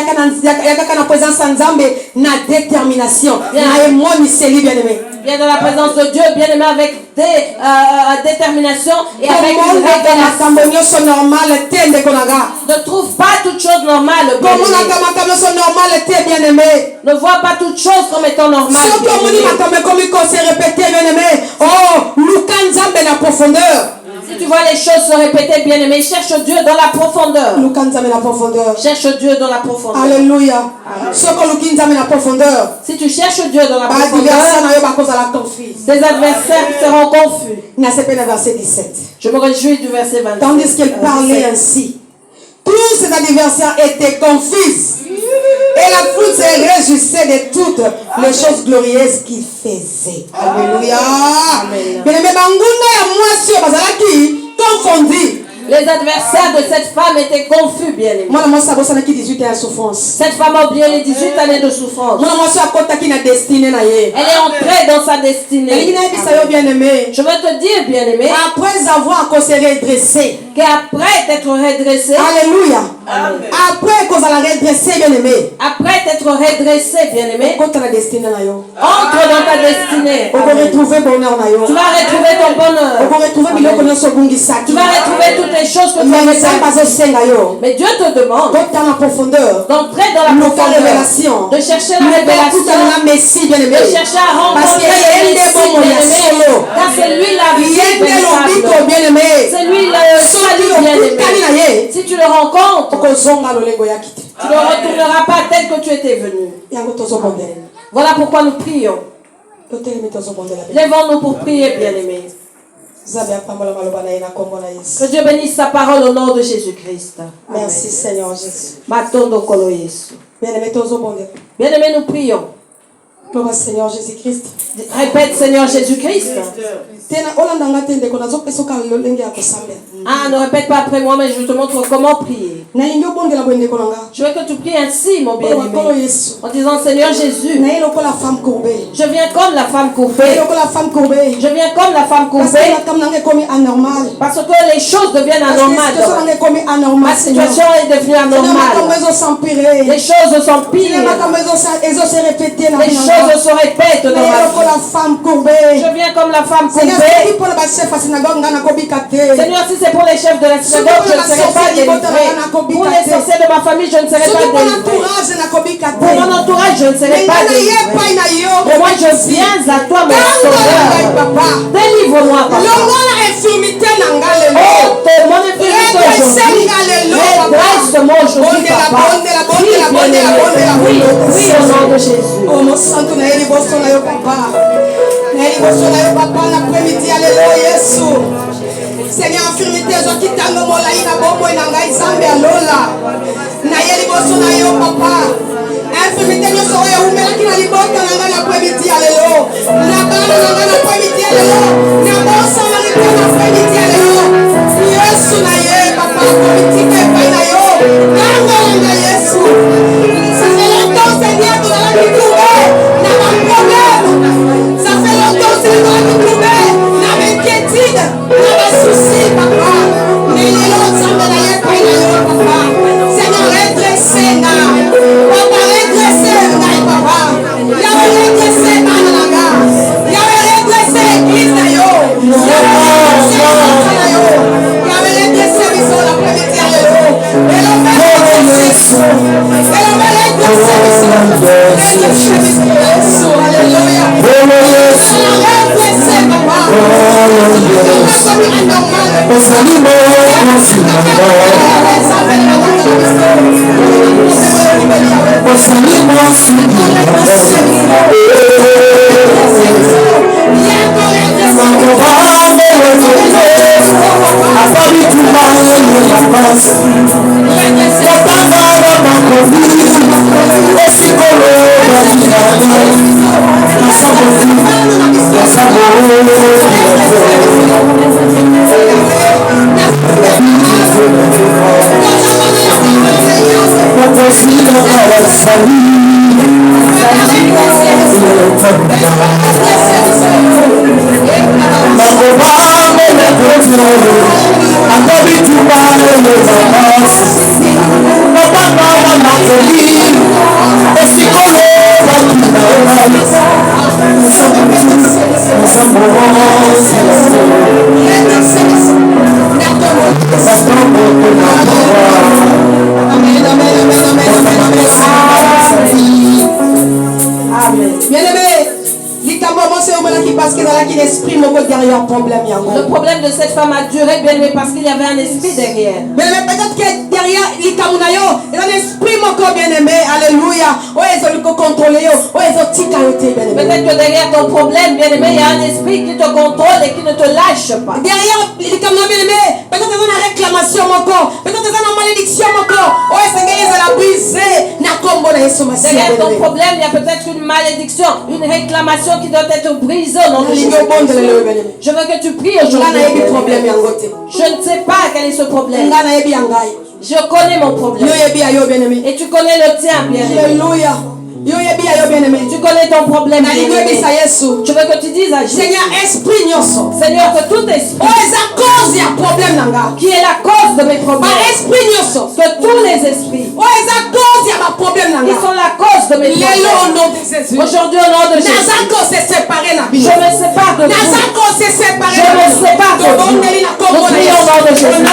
y a la présence en Zambé, na détermination. Viens dans la présence de Dieu, bien-aimé, avec détermination et avec une révélation. Ne trouve pas toute chose normale. Ne vois pas toute chose comme étant normale. Si tu vois les choses se répéter, bien-aimé, cherche Dieu dans la profondeur. Cherche Dieu dans la profondeur. Alléluia. Si tu cherches Dieu dans la profondeur, tes adversaires seront confus. Je me réjouis du verset 27. Tandis qu'elle parlait ainsi, tous ses adversaires étaient confus. Et la foule se réjouissait de toutes les choses glorieuses qu'il faisait. Alléluia. Les adversaires de cette femme étaient confus, bien aimés. Cette femme a oublié les 18 années de souffrance. Elle est entrée dans sa destinée. Je veux te dire, bien aimé, après avoir se redressé, qu'après t'être redressé, alléluia, après qu'on a redressé, bien aimé, après t'être redressé, bien aimé, entre dans ta destinée. Tu vas retrouver ton bonheur. Tu vas retrouver toutes les choses que tu as fait. Mais Dieu te demande d'entrer dans la profondeur, de chercher la révélation, de chercher à rencontrer le Messie, car c'est lui la vie véritable. C'est lui le salut bien-aimé. Si tu le rencontres, tu ne retourneras pas tel que tu étais venu. Voilà pourquoi nous prions. Lèvons-nous pour prier, bien-aimés. Que Dieu bénisse sa parole au nom de Jésus-Christ. Merci Seigneur Jésus. Matondo kolo Yesu. Bien-aimés, nous prions. Seigneur Jésus-Christ. Répète Seigneur Jésus-Christ. Ah, ne répète pas après moi, mais je te montre comment prier. Je veux que tu pries ainsi, mon bien-aimé, en disant Seigneur Jésus, je viens comme la femme courbée. Je viens comme la femme courbée parce que les choses deviennent anormales. Ma situation est devenue anormale. Les choses sont pires. Les choses se répètent dans ma vie. Je viens comme la femme courbée. Seigneur, si c'est pour les chefs de la synagogue, je ne serai pas délivré. Pour les sorciers de ma famille, je ne serai pas délivré. Pour mon entourage, je ne serai pas délivré. Mais moi, je viens à toi, mon sauveur. Délivre-moi, papa. Oh, mon infirmité aujourd'hui. Redresse-moi aujourd'hui, papa. Oui, bien-aimé. Oui, au nom de Jésus. Seigneur, infirmité, je quitte un homme là, il a beaucoup de Zambé à Lola. Naye liboso na yo papa. Infirmité, nous sommes où mais là qui n'a liboso na l'après-midi à l'élo. Na bana na l'après-midi à l'élo. Na bossa na l'après-midi à l'élo. Yesu na ye papa, politique est pas na yo. Kanga na Yesu. Ça fait longtemps Seigneur que la vie trouver. Na pas problème. Ça fait longtemps Seigneur que la vie trouver. Na inquiétude. Souci, papa. Mais les autres sont de la papa. Seigneur, redressez, papa, redressez, papa. Yahweh, redressez, mananga. Yahweh, redressez, Christ, Yahweh, redressez, bisous, l'après-midi, alléluia. Et l'on va redresser. Et l'on va redresser, bisous. Redressez, bisous, alléluia. Redressez, papa. Le problème de cette femme a duré bien aimé parce qu'il y avait un esprit derrière. Peut-être que derrière l'ikamunayo, il y a un esprit encore bien aimé. Alléluia. Peut-être que derrière ton problème bien aimé, il y a un esprit qui te contrôle et qui ne te lâche pas. Derrière l'ikamunayo bien aimé, peut-être qu'il y a une réclamation encore. Peut-être qu'il y a une malédiction encore. Derrière ton problème, il y a peut-être une malédiction, une réclamation qui doit être brisée au nom de Jésus. Je veux que tu pries aujourd'hui. Je ne sais pas quel est ce problème. Je connais mon problème. Et tu connais le tien, bien-aimé. Alléluia. Tu connais ton problème. Je veux que tu dises à Jésus, Seigneur, que tout esprit qui est la cause de mes problèmes, que tous les esprits qui sont la cause de mes problèmes, aujourd'hui au nom de Jésus, je me sépare de vous. Je me sépare de vous. Nous prions au nom de Jésus.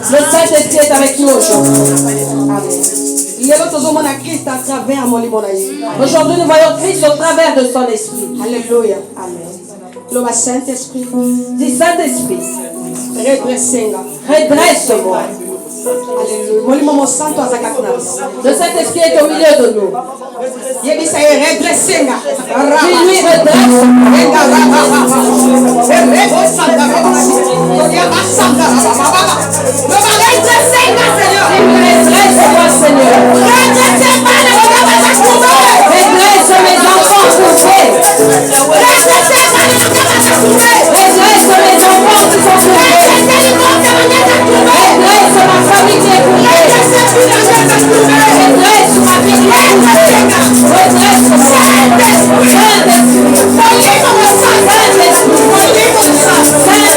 Le Saint-Esprit est avec nous aujourd'hui. Aujourd'hui, nous voyons Christ au travers de son esprit. Alléluia. Amen. Le Saint-Esprit. Dis Saint-Esprit, redresse-moi. Alléluia. Le Saint-Esprit est au milieu de nous. Qui lui redresse. Redresse-moi, Seigneur. Redresse mes enfants trouvés. Redresse mes enfants qui sont trouvés. Redresse ma famille qui est trouvée. Redresse ma vie qui est trouvée. Redresse-moi. Saint-Esprit. Saint-Esprit. Saint-Esprit.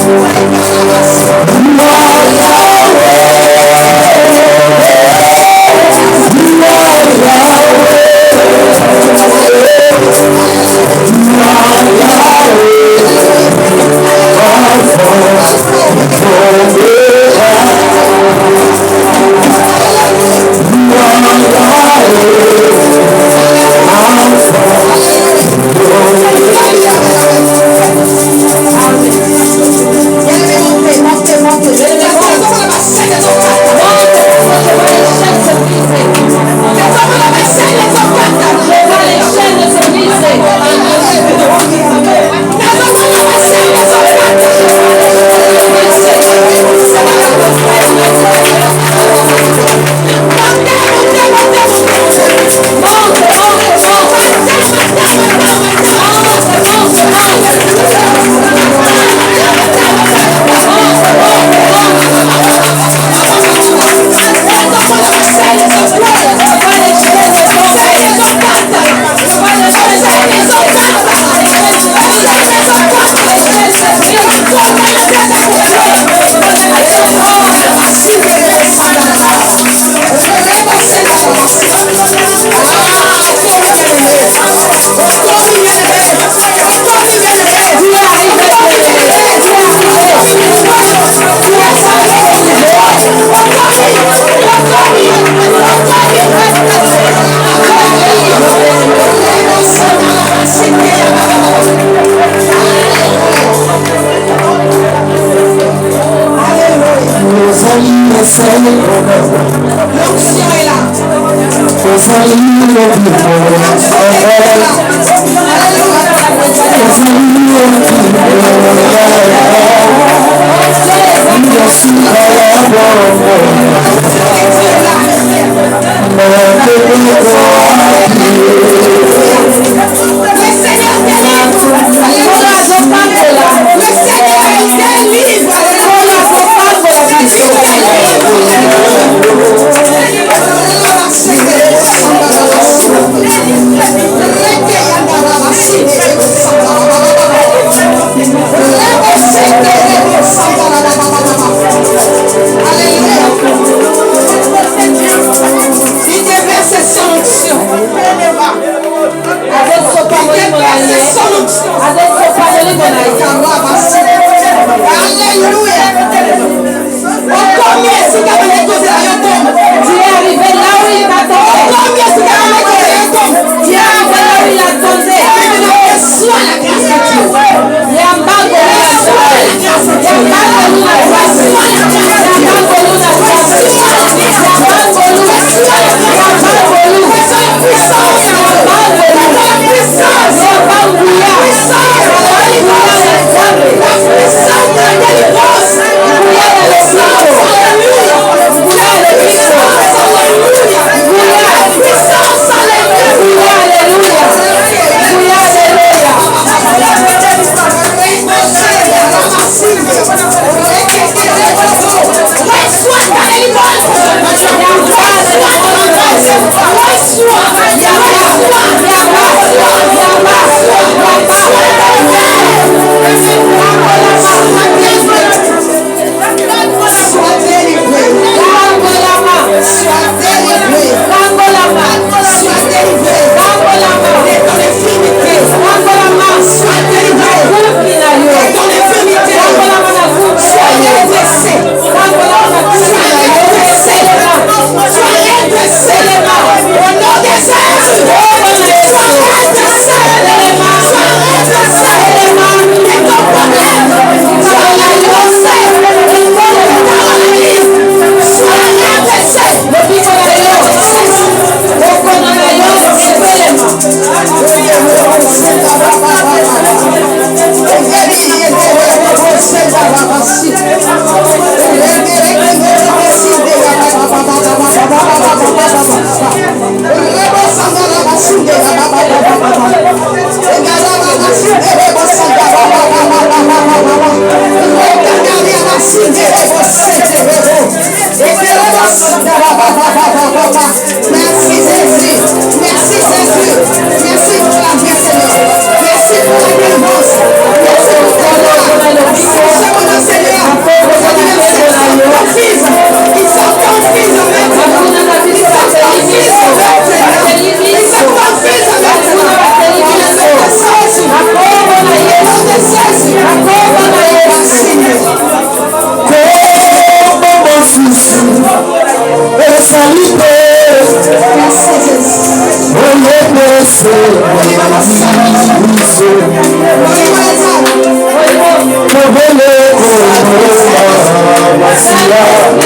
Sois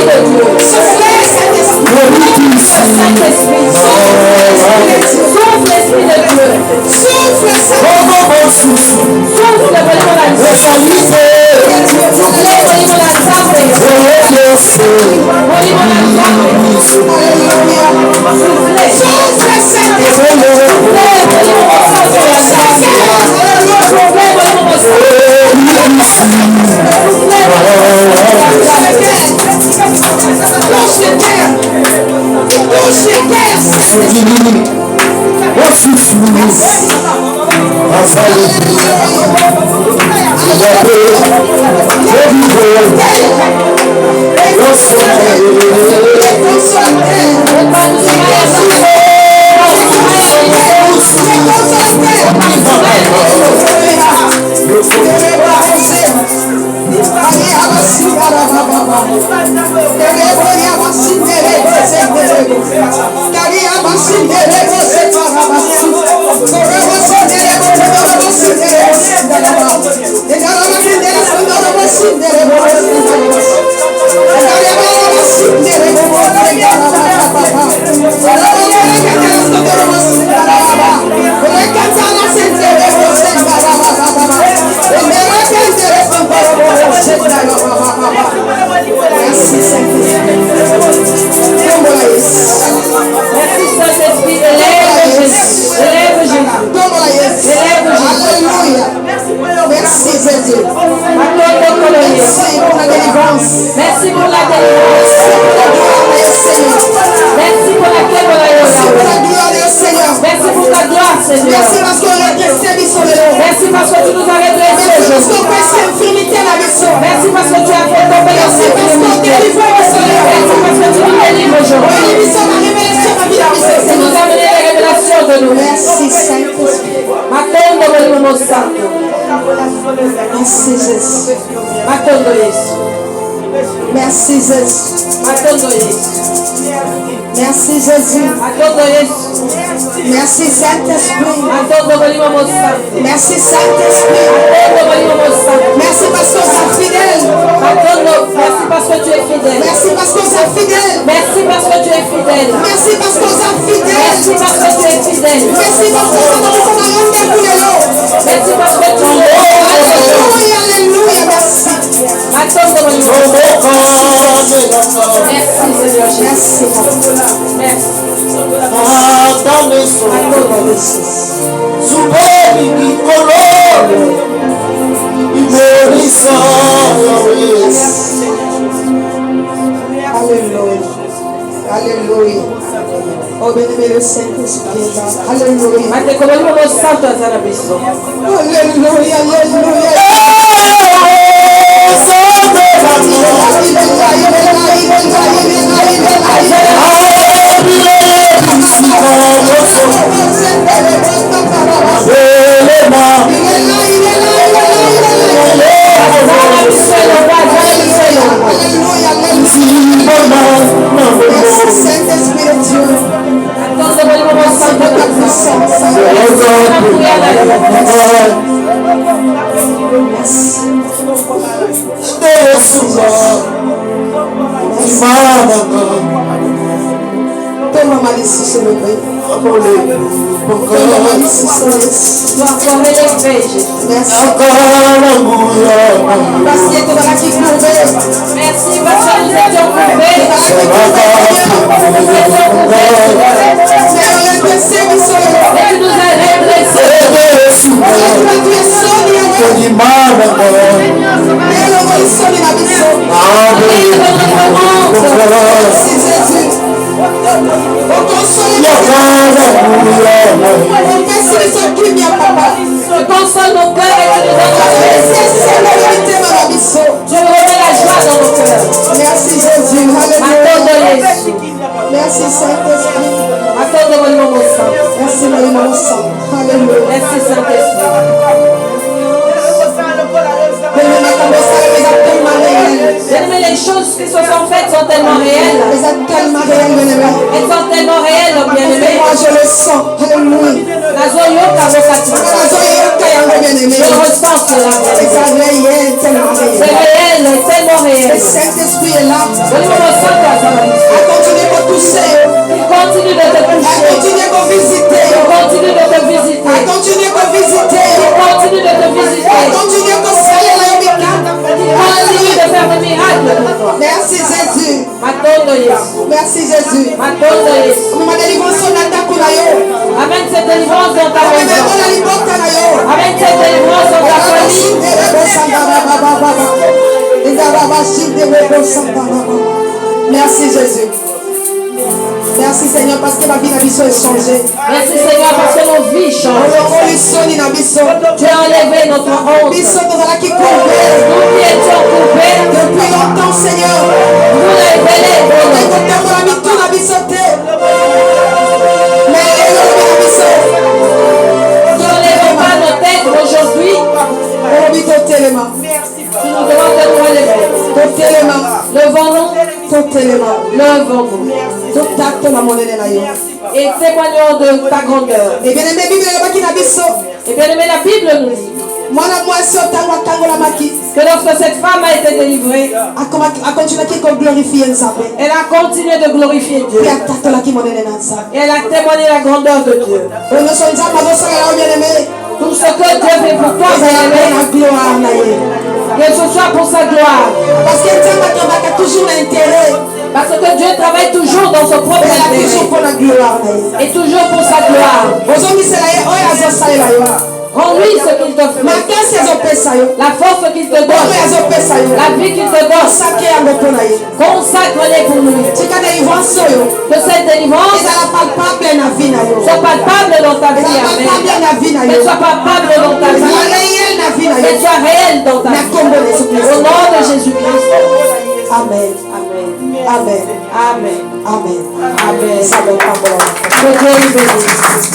de Dieu. Saint-Esprit. Souffle l'Esprit de Dieu. Souffle le volume de la Merci Jésus. Merci Jésus. Merci Saint-Esprit. Merci Saint-Esprit. Merci parce que tu es fidèle. Merci parce que tu es fidèle. Merci parce que tu es fidèle. Merci parce que tu es fidèle. Merci parce que tu es fidèle. Merci parce que tu es fidèle. Merci parce que tu es fidèle. Merci parce que tu es Alléluia, alléluia, merci. Merci Seigneur Jésus. Merci. Alléluia. Alléluia. Oh, béni le Saint-Esprit. Alléluia. Alléluia, alléluia. Toma malícia, Senhor. Toma malícia, Senhor. Parce que tu vas la qui courbée. Merci parce que nous étions courbés. Tu nous as redressés. Console nos cœurs et tu nous je remets la joie dans nos cœurs. Merci Jésus. Merci Saint-Esprit. Merci mon sang. Alléluia. Merci Saint-Esprit. Les choses qui se sont faites sont tellement réelles. Elles sont tellement réelles. Elles sont tellement réelles, bien-aimés. Moi je le sens. Alléluia. Je ressens cela. C'est réel, tellement réel. C'est réel, tellement réel. Le Saint-Esprit est là. Yesu. Merci Jésus. Matondo Yesu. Ma délivrance na ndako na yo. Amène cette délivrance dans ta maison. Na libota na yo. Amène cette délivrance dans ta famille. Merci Jésus. Merci Seigneur parce que ma vie n'a pas changé. Merci Seigneur parce que nos vies changent. Tu as enlevé notre honte. Nous qui étions courbés. Depuis longtemps Seigneur. Nous révélés. Nous n'enlèvons pas nos têtes aujourd'hui. Nous devons te relever. Levons-nous. Levons-nous. Et témoignons de ta grandeur. Et bien aimé, la Bible nous dit que lorsque cette femme a été délivrée, elle a continué de glorifier Dieu. Et elle a témoigné la grandeur de Dieu. Tout ce que Dieu fait pour toi, que ce soit pour sa gloire. Parce que Dieu travaille toujours dans son propre intérêt. Et toujours pour sa gloire. Rends-lui ce qu'il te fait. La force qu'il te donne. La vie qu'il te donne. Consacre-les pour lui. Que cette délivrance soit palpable dans ta vie. Qu'elle soit palpable dans ta vie. Qu'elle soit réelle dans ta vie. Au nom de Jésus-Christ. Amen. Amen. Amen. Amen. Amen. Amen. Ça va pas bon. Que Dieu lui bénisse.